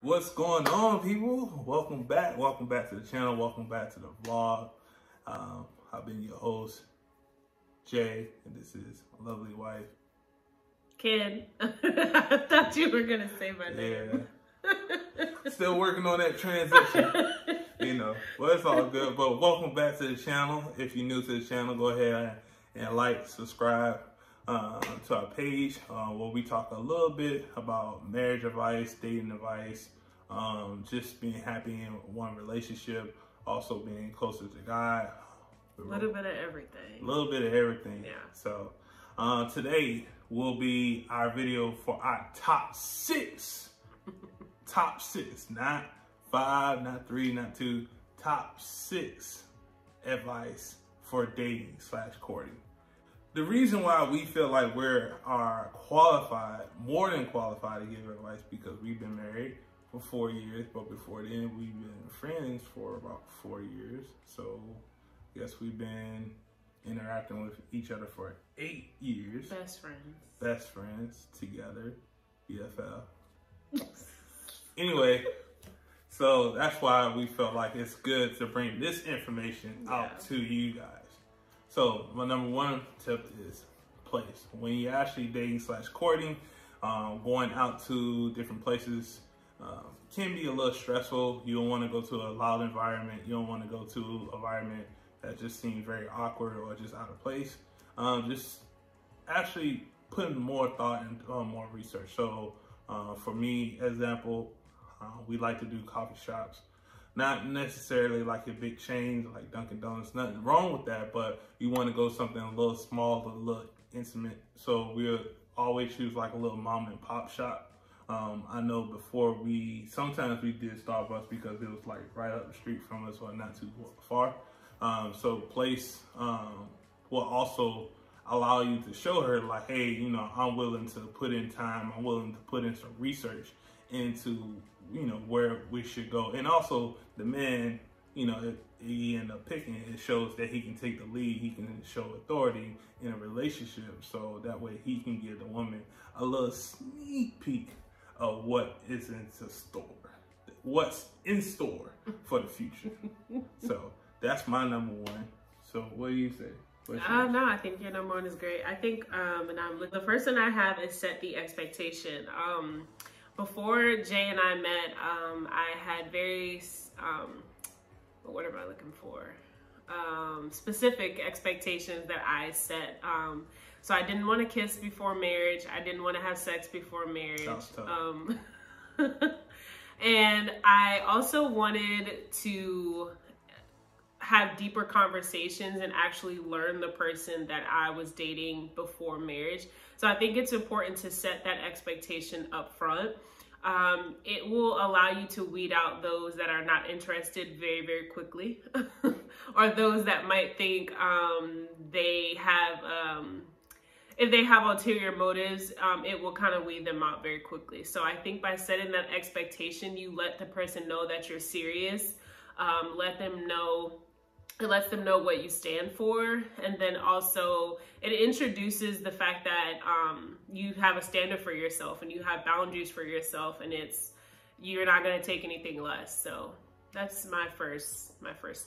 What's going on, people? Welcome back to the channel, welcome back to the vlog. I've been your host, Jay, and this is my lovely wife, Kid. I thought you were gonna say my name. Yeah. Still working on that transition, well, it's all good. But welcome back to the channel. If you're new to the channel, go ahead and like, subscribe to our page, where we talk a little bit about marriage advice, dating advice, just being happy in one relationship, also being closer to God. A little bit of everything. A little bit of everything. Yeah. So today will be our video for our top 6. Top 6, not 5, not 3, not 2. Top 6 advice for dating / courting. The reason why we feel like we are qualified, more than qualified to give advice, because we've been married for 4 years, but before then we've been friends for about 4 years. So I guess we've been interacting with each other for 8 years. Best friends. Best friends together, BFF. Anyway, so that's why we felt like it's good to bring this information out to you guys. So my number 1 tip is place. When you're actually dating / courting, going out to different places can be a little stressful. You don't want to go to a loud environment. You don't want to go to an environment that just seems very awkward or just out of place. Just actually putting more thought and more research. So for me, example, we like to do coffee shops. Not necessarily like a big chain like Dunkin' Donuts, nothing wrong with that, but you want to go something a little small, a little intimate. So we'll always choose like a little mom and pop shop. I know before sometimes we did Starbucks because it was like right up the street from us or not too far. So place will also allow you to show her like, hey, I'm willing to put in time, I'm willing to put in some research into where we should go. And also the man, if he end up picking, it shows that he can take the lead, he can show authority in a relationship, so that way he can give the woman a little sneak peek of what's in store for the future. So that's my number 1. So what do you say? No, I think your number 1 is great. I think the first one I have is set the expectation. Before Jay and I met, I had very, what am I looking for? Specific expectations that I set. So I didn't want to kiss before marriage. I didn't want to have sex before marriage. And I also wanted to have deeper conversations and actually learn the person that I was dating before marriage. So I think it's important to set that expectation up front. It will allow you to weed out those that are not interested very, very quickly, or those that might think they have, if they have ulterior motives, it will kind of weed them out very quickly. So I think by setting that expectation, you let the person know that you're serious, it lets them know what you stand for, and then also it introduces the fact that you have a standard for yourself and you have boundaries for yourself, and you're not going to take anything less. So that's my first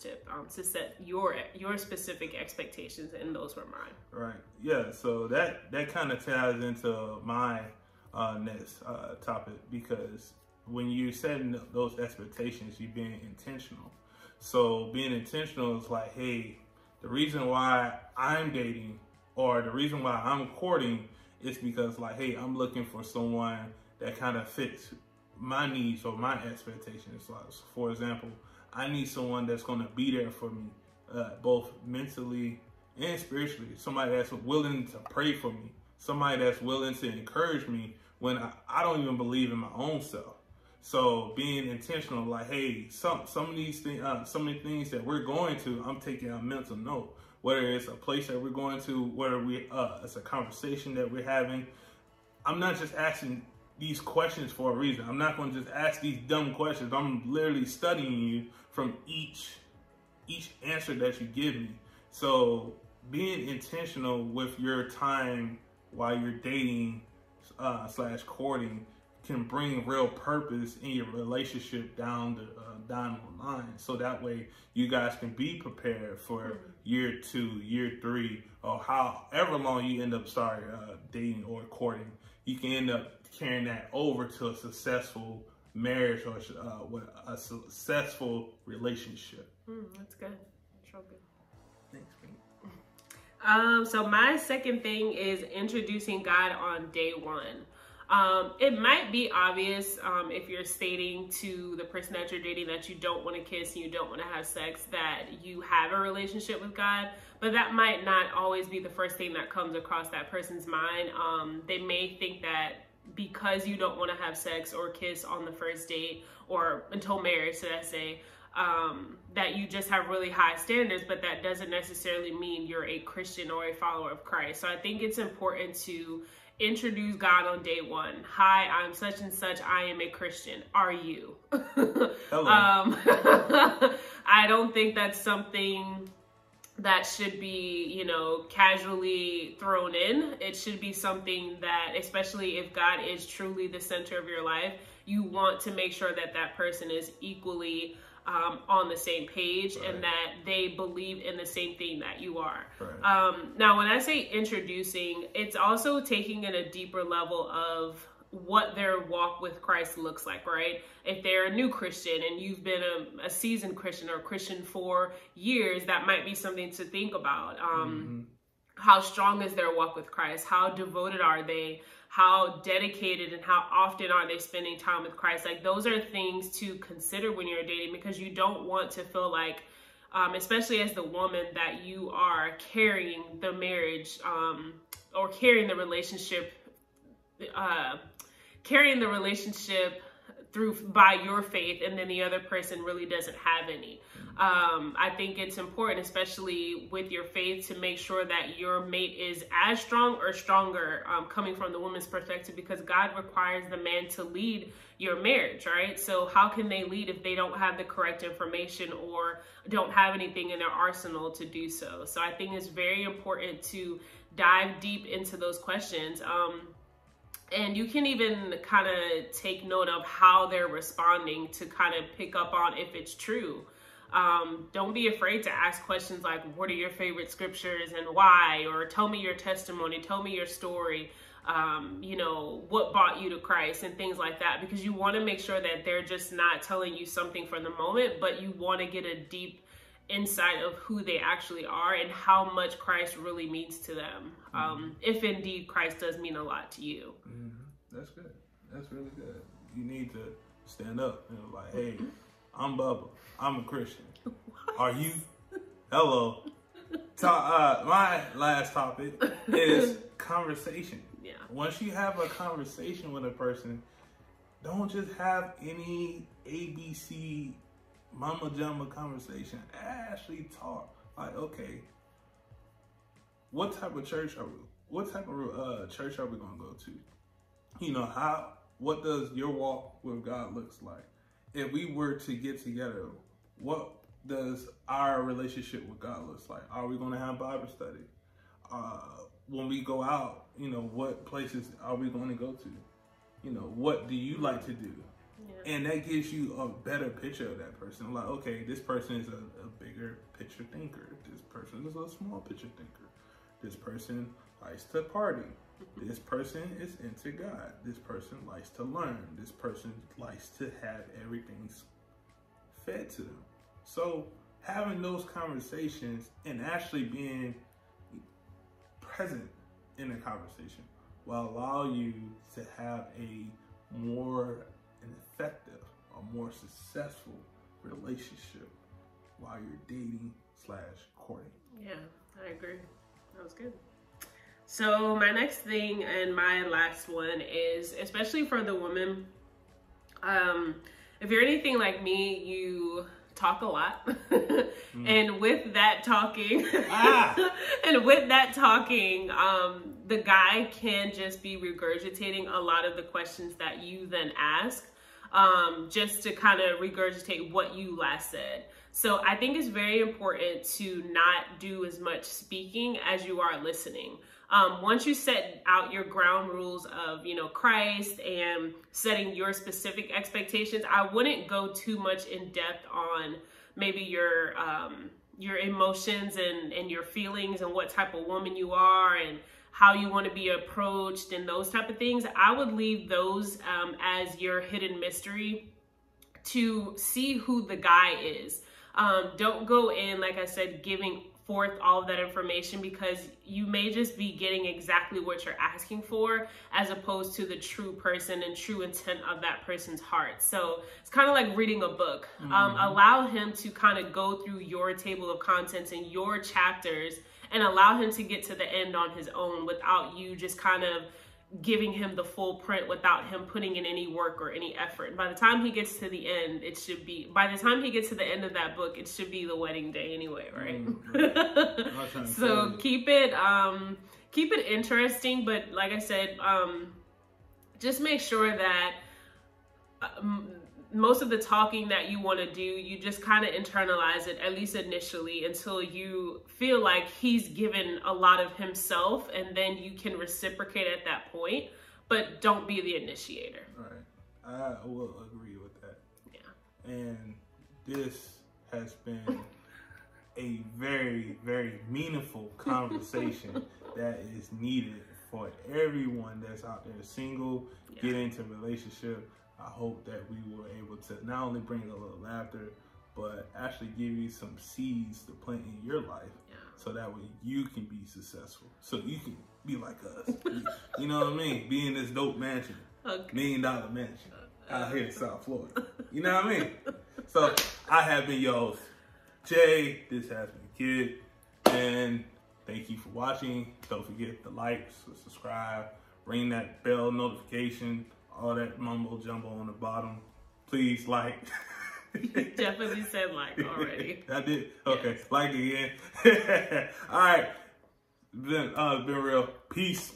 tip, to set your specific expectations, and those were mine. Right. Yeah. So that kind of ties into my next topic, because when you're setting those expectations, you're being intentional. So being intentional is like, hey, the reason why I'm dating or the reason why I'm courting is because, like, hey, I'm looking for someone that kind of fits my needs or my expectations. So, for example, I need someone that's going to be there for me, both mentally and spiritually. Somebody that's willing to pray for me. Somebody that's willing to encourage me when I don't even believe in my own self. So being intentional, like, hey, some of these things, some of the things that we're going to, I'm taking a mental note. Whether it's a place that we're going to, whether it's a conversation that we're having. I'm not just asking these questions for a reason. I'm not going to just ask these dumb questions. I'm literally studying you from each answer that you give me. So being intentional with your time while you're dating / courting can bring real purpose in your relationship down the line. So that way you guys can be prepared for year 2, year 3, or however long you end up dating or courting. You can end up carrying that over to a successful marriage or a successful relationship. That's good. That's real good. Thanks, man. So my second thing is introducing God on day 1. It might be obvious if you're stating to the person that you're dating that you don't want to kiss and you don't want to have sex, that you have a relationship with God, but that might not always be the first thing that comes across that person's mind. They may think that because you don't want to have sex or kiss on the first date or until marriage, should I say, that you just have really high standards, but that doesn't necessarily mean you're a Christian or a follower of Christ. So I think it's important to introduce God on day 1. Hi, I'm such and such. I am a Christian. Are you? Hello. I don't think that's something that should be, casually thrown in. It should be something that, especially if God is truly the center of your life, you want to make sure that that person is equally on the same page, right, and that they believe in the same thing that you are. Right. Now, when I say introducing, it's also taking in a deeper level of what their walk with Christ looks like, right? If they're a new Christian and you've been a seasoned Christian or Christian for years, that might be something to think about. How strong is their walk with Christ? How devoted are they? How dedicated and how often are they spending time with Christ? Like, those are things to consider when you're dating, because you don't want to feel like, especially as the woman, that you are carrying the marriage or carrying the relationship through by your faith, and then the other person really doesn't have any. I think it's important, especially with your faith, to make sure that your mate is as strong or stronger, coming from the woman's perspective, because God requires the man to lead your marriage, right? So how can they lead if they don't have the correct information or don't have anything in their arsenal to do so? So I think it's very important to dive deep into those questions. And you can even kind of take note of how they're responding to kind of pick up on if it's true. Don't be afraid to ask questions like, what are your favorite scriptures and why? Or tell me your testimony, tell me your story, what brought you to Christ, and things like that, because you want to make sure that they're just not telling you something for the moment, but you want to get a deep insight of who they actually are and how much Christ really means to them. If indeed Christ does mean a lot to you. That's good. That's really good. You need to stand up and like, hey, I'm Bubba. I'm a Christian. Are you? Hello. My last topic is conversation. Yeah. Once you have a conversation with a person, don't just have any ABC mama jumma conversation. Actually talk. Like, okay, what type of church are we? What type of church are we gonna go to? What does your walk with God looks like? If we were to get together, what does our relationship with God looks like? Are we gonna have Bible study? When we go out, what places are we going to go to? What do you like to do? Yeah. And that gives you a better picture of that person. Like, okay, this person is a bigger picture thinker. This person is a small picture thinker. This person likes to party. This person is into God. This person likes to learn. This person likes to have everything fed to them. So having those conversations and actually being present in the conversation will allow you to have a more effective, a more successful relationship while you're dating / courting. Yeah, I agree. That was good. So my next thing and my last one is, especially for the woman, if you're anything like me, you talk a lot. And with that talking, the guy can just be regurgitating a lot of the questions that you then ask, just to kind of regurgitate what you last said. So I think it's very important to not do as much speaking as you are listening. Once you set out your ground rules of, Christ and setting your specific expectations, I wouldn't go too much in depth on maybe your emotions and your feelings and what type of woman you are and how you want to be approached and those type of things. I would leave those as your hidden mystery to see who the guy is. Don't go in, like I said, giving forth all of that information, because you may just be getting exactly what you're asking for as opposed to the true person and true intent of that person's heart. So it's kind of like reading a book. Allow him to kind of go through your table of contents and your chapters and allow him to get to the end on his own without you just kind of giving him the full print without him putting in any work or any effort. And by the time he gets to the end, by the time he gets to the end of that book, it should be the wedding day anyway, right? Right. So keep it interesting, but like I said, just make sure that most of the talking that you want to do, you just kind of internalize it, at least initially, until you feel like he's given a lot of himself, and then you can reciprocate at that point, but don't be the initiator. Right. I will agree with that. Yeah. And this has been a very, very meaningful conversation that is needed for everyone that's out there single, getting into a relationship. I hope that we were able to not only bring a little laughter, but actually give you some seeds to plant in your life, so that way you can be successful. So you can be like us. You know what I mean? Be in this dope mansion, $1 million mansion out here in South Florida. You know what I mean? So I have been your host, Jay. This has been Kid, and thank you for watching. Don't forget to like, subscribe, ring that bell notification. All that mumbo jumbo on the bottom. Please like. You definitely said like already. I did? Okay. Yes. Like again. All right. Been real. Peace.